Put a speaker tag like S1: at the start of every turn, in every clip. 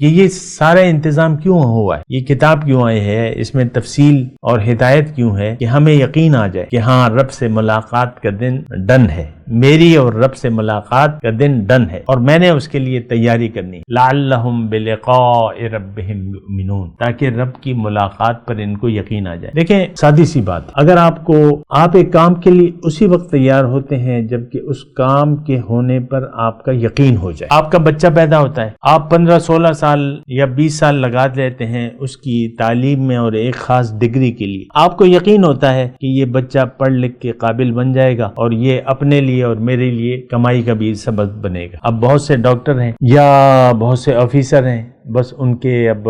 S1: کہ یہ سارا انتظام کیوں ہوا ہے، یہ کتاب کیوں آئی ہے، اس میں تفصیل اور ہدایت کیوں ہے کہ ہمیں یقین آ جائے کہ ہاں رب سے ملاقات کا دن ڈن ہے، میری اور رب سے ملاقات کا دن ڈن ہے، اور میں نے اس کے لیے تیاری کرنی، لعلہم بلقاء ربہم یؤمنون، تاکہ رب کی ملاقات پر ان کو یقین آ جائے۔ دیکھیں سادی سی بات، اگر آپ ایک کام کے لیے اسی وقت تیار ہوتے ہیں جبکہ اس کام کے ہونے پر آپ کا یقین ہو جائے۔ آپ کا بچہ پیدا ہوتا ہے، آپ 15-16 سال یا 20 سال لگا دیتے ہیں اس کی تعلیم میں اور ایک خاص ڈگری کے لیے، آپ کو یقین ہوتا ہے کہ یہ بچہ پڑھ لکھ کے قابل بن جائے گا اور یہ اپنے لیے اور میرے لیے کمائی کا بھی سبب بنے گا۔ اب بہت سے ڈاکٹر ہیں یا بہت سے آفیسر ہیں، بس ان کے اب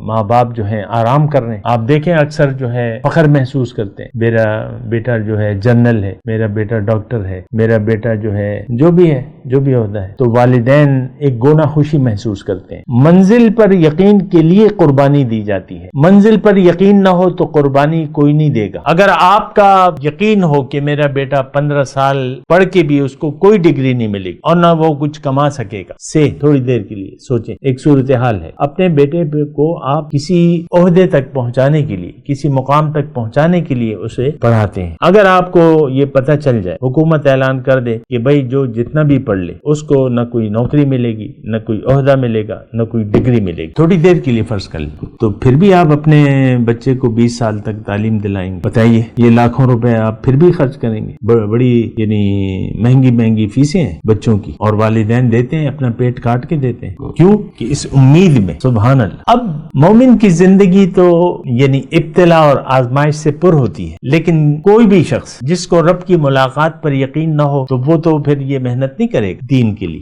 S1: ماں باپ جو ہیں آرام کر رہے ہیں، آپ دیکھیں اکثر جو ہے فخر محسوس کرتے ہیں، میرا بیٹا جو ہے جنرل ہے، میرا بیٹا ڈاکٹر ہے، میرا بیٹا جو بھی ہوتا ہے، تو والدین ایک گونا خوشی محسوس کرتے ہیں۔ منزل پر یقین کے لیے قربانی دی جاتی ہے، منزل پر یقین نہ ہو تو قربانی کوئی نہیں دے گا۔ اگر آپ کا یقین ہو کہ میرا بیٹا 15 سال پڑھ کے بھی اس کو کوئی ڈگری نہیں ملے گی اور نہ وہ کچھ کما سکے گا، سے تھوڑی دیر کے لیے سوچیں، ایک صورتحال ہے، اپنے بیٹے کو آپ کسی عہدے تک پہنچانے کے لیے، کسی مقام تک پہنچانے کے لیے اسے پڑھاتے ہیں۔ اگر آپ کو یہ پتہ چل جائے، حکومت اعلان کر دے کہ بھائی جو جتنا بھی پڑھ لے اس کو نہ کوئی نوکری ملے گی، نہ کوئی عہدہ ملے گا، نہ کوئی ڈگری ملے گی، تھوڑی دیر کے لیے فرض کر لیں، تو پھر بھی آپ اپنے بچے کو 20 سال تک تعلیم دلائیں گے، بتائیے یہ لاکھوں روپے آپ پھر بھی خرچ کریں گے، بڑی یعنی مہنگی فیسیں ہیں بچوں کی، اور والدین دیتے ہیں، اپنا پیٹ کاٹ کے دیتے ہیں، کیوں کہ اس امید میں۔ سبحان اللہ۔ اب مومن کی زندگی تو یعنی ابتلا اور آزمائش سے پر ہوتی ہے، لیکن کوئی بھی شخص جس کو رب کی ملاقات پر یقین نہ ہو تو وہ تو پھر یہ محنت نہیں کرے گا دین کے لیے۔